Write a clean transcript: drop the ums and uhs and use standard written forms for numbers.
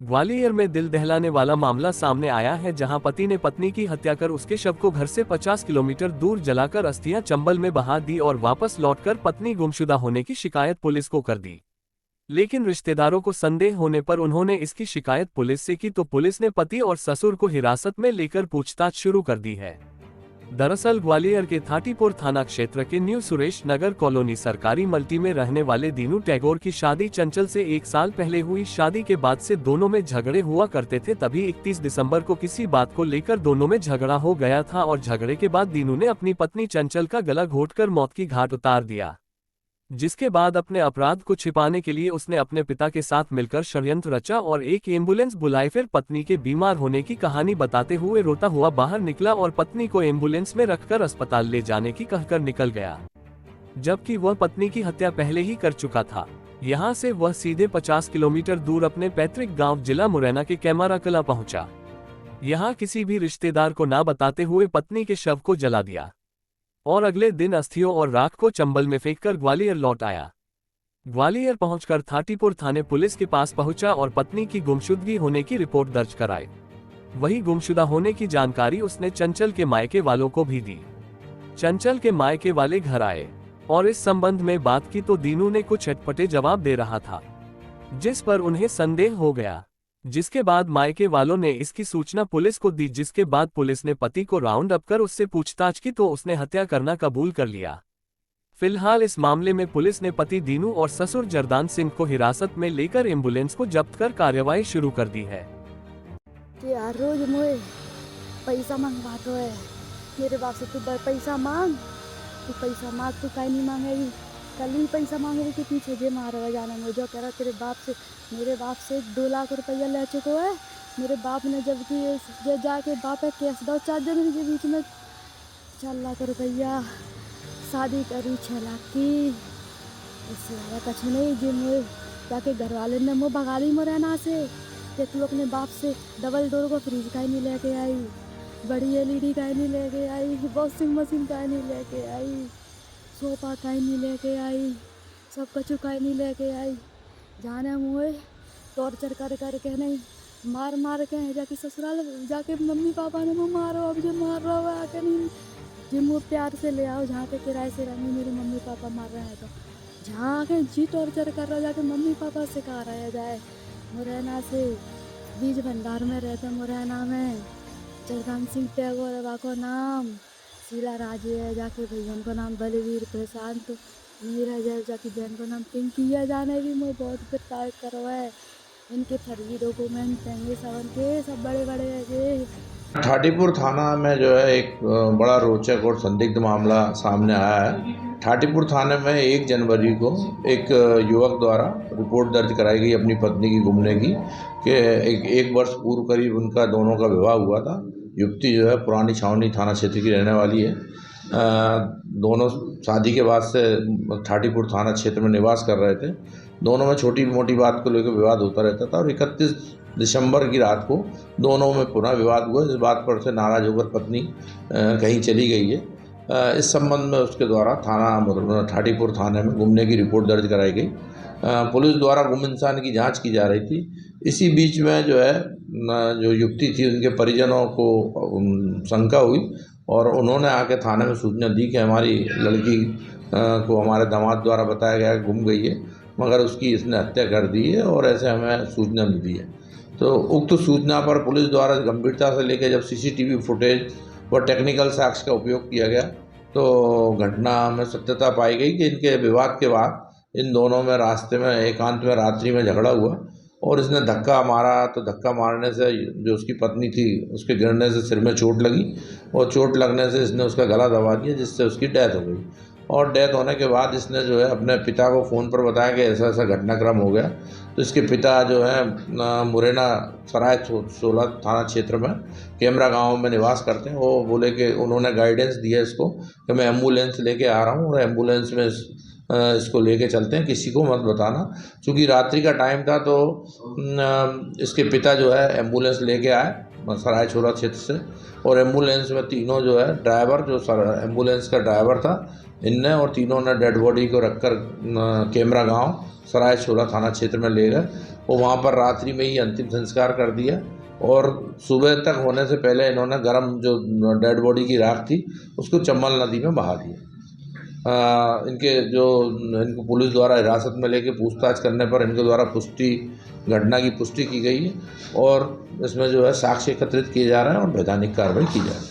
ग्वालियर में दिल दहलाने वाला मामला सामने आया है, जहां पति ने पत्नी की हत्या कर उसके शव को घर से 50 किलोमीटर दूर जलाकर अस्थियां चंबल में बहा दी और वापस लौटकर पत्नी गुमशुदा होने की शिकायत पुलिस को कर दी। लेकिन रिश्तेदारों को संदेह होने पर उन्होंने इसकी शिकायत पुलिस से की तो पुलिस ने पति और ससुर को हिरासत में लेकर पूछताछ शुरू कर दी है। दरअसल ग्वालियर के थाटीपुर थाना क्षेत्र के न्यू सुरेश नगर कॉलोनी सरकारी मल्टी में रहने वाले दीनू टैगोर की शादी चंचल से 1 साल पहले हुई। शादी के बाद से दोनों में झगड़े हुआ करते थे। तभी 31 दिसंबर को किसी बात को लेकर दोनों में झगड़ा हो गया था और झगड़े के बाद दीनू ने अपनी पत्नी चंचल का गला घोंटकर मौत की घाट उतार दिया, जिसके बाद अपने अपराध को छिपाने के लिए उसने अपने पिता के साथ मिलकर षड्यंत्र रचा और एक एम्बुलेंस बुलाई। फिर पत्नी के बीमार होने की कहानी बताते हुए रोता हुआ बाहर निकला और पत्नी को एम्बुलेंस में रखकर अस्पताल ले जाने की कहकर निकल गया, जबकि वह पत्नी की हत्या पहले ही कर चुका था। यहाँ से वह सीधे 50 किलोमीटर दूर अपने पैतृक गाँव जिला मुरैना के कैमरा कला पहुंचा। यहाँ किसी भी रिश्तेदार को न बताते हुए पत्नी के शव को जला दिया और अगले दिन अस्थियों और राख को चंबल में फेंककर ग्वालियर लौट आया। ग्वालियर पहुंचकर थाटीपुर थाने पुलिस के पास पहुंचा और पत्नी की गुमशुदगी होने की रिपोर्ट दर्ज कराई। वहीं गुमशुदा होने की जानकारी उसने चंचल के मायके वालों को भी दी। चंचल के मायके वाले घर आए और इस संबंध में बात की तो दीनू ने कुछ अटपटे जवाब दे रहा था, जिस पर उन्हें संदेह हो गया, जिसके बाद मायके वालों ने इसकी सूचना पुलिस को दी। जिसके बाद पुलिस ने पति को राउंड अप कर उससे पूछताछ की तो उसने हत्या करना कबूल कर लिया। फिलहाल इस मामले में पुलिस ने पति दीनू और ससुर जरदान सिंह को हिरासत में लेकर एम्बुलेंस को जब्त कर कार्रवाई शुरू कर दी है। यार रोज मोए पैसा मांगवातो है मेरे बाप से, तू पैसा मांग, तू काहे नहीं मांगेगी। कल ही पैसा मांगे रही के पीछे जे मारा जाना मुझे कह रहा मेरे बाप से 2 लाख रुपया ले चुको है। मेरे बाप ने जबकि जाके बाप है केस दो 4 जनवरी के बीच में 4 लाख रुपया शादी करी 6 लाख की। इससे ज़्यादा कुछ नहीं। जो मुझे जाके घर वाले ने मुँह भगा दी मुरैना से कि तू अपने बाप से डबल डोर को फ्रिज का ही नहीं लेके आई, बड़ी LED का ही नहीं लेके आई, वॉशिंग मशीन का ही नहीं लेके आई, सोफा का ही नहीं लेके आई, सब कछु का ही नहीं लेके आई। जाने मुझे टॉर्चर कर के नहीं मार के जाके ससुराल जाके मम्मी पापा ने मुँह मारो, अब जो मार रहा हुआ आके नहीं जी मुँह प्यार से ले आओ। जहाँ पे किराए से रहने मेरे मम्मी पापा मार रहे हैं तो जहाँ के जी टॉर्चर कर रहा जाके मम्मी पापा से कहा रहा जाए। मुरैना से बीज भंडार में रहते, मुरैना में जरदान सिंह टैगोर बा को नाम, शीला राजे है जाके भैया को नाम बलवीर प्रशांत, मीरा जय जाकी बहन को नाम पिंकिया। जाने भी मुझे बहुत प्रताड़ित करो है। इनके फर्जी डॉक्यूमेंट हैं सब, के सब बड़े बड़े है। थाटीपुर थाना में जो है एक बड़ा रोचक और संदिग्ध मामला सामने आया है। थाटीपुर थाने में 1 जनवरी को एक युवक द्वारा रिपोर्ट दर्ज कराई गई अपनी पत्नी की गुमने की कि एक वर्ष पूर्व करीब उनका दोनों का विवाह हुआ था। युवती जो है पुरानी छावनी थाना क्षेत्र की रहने वाली है। दोनों शादी के बाद से थाटीपुर थाना क्षेत्र में निवास कर रहे थे। दोनों में छोटी मोटी बात को लेकर विवाद होता रहता था और 31 दिसंबर की रात को दोनों में पुनः विवाद हुआ। इस बात पर से नाराज होकर पत्नी कहीं चली गई है। इस संबंध में उसके द्वारा थाटीपुर थाने में गुमने की रिपोर्ट दर्ज कराई गई। पुलिस द्वारा गुम इंसान की जांच की जा रही थी। इसी बीच में जो है जो युवती थी उनके परिजनों को शंका हुई और उन्होंने आके थाने में सूचना दी कि हमारी लड़की को हमारे दामाद द्वारा बताया गया कि गुम गई है, मगर उसकी इसने हत्या कर दी है और ऐसे हमें सूचना मिली है। तो उक्त सूचना पर पुलिस द्वारा गंभीरता से लेकर जब CCTV फुटेज व टेक्निकल साक्ष्य का उपयोग किया गया तो घटना में सत्यता पाई गई कि इनके विवाद के बाद इन दोनों में रास्ते में एकांत में रात्रि में झगड़ा हुआ और इसने धक्का मारा। तो धक्का मारने से जो उसकी पत्नी थी उसके गिरने से सिर में चोट लगी और चोट लगने से इसने उसका गला दबा दिया, जिससे उसकी डेथ हो गई। और डेथ होने के बाद इसने जो है अपने पिता को फ़ोन पर बताया कि ऐसा ऐसा घटनाक्रम हो गया। तो इसके पिता जो है मुरैना सराय 16 थाना क्षेत्र में कैमरा गांव में निवास करते हैं। वो बोले कि उन्होंने गाइडेंस दिया इसको कि मैं एम्बुलेंस लेके आ रहा हूँ और एम्बुलेंस में इसको लेके चलते हैं, किसी को मत बताना। चूँकि रात्रि का टाइम था तो इसके पिता जो है एम्बुलेंस लेके आए सराय 16 क्षेत्र से और एम्बुलेंस में तीनों जो है ड्राइवर जो एम्बुलेंस का ड्राइवर था इनने और तीनों ने डेड बॉडी को रखकर कैमरा गांव सराय 16 थाना क्षेत्र में ले गए वो वहाँ पर रात्रि में ही अंतिम संस्कार कर दिया और सुबह तक होने से पहले इन्होंने गर्म जो डेड बॉडी की राख थी उसको चंबल नदी में बहा दिया। इनको पुलिस द्वारा हिरासत में लेके पूछताछ करने पर इनके द्वारा घटना की पुष्टि की गई है और इसमें जो है साक्ष्य एकत्रित किए जा रहे हैं और वैधानिक कार्रवाई की जा रही है।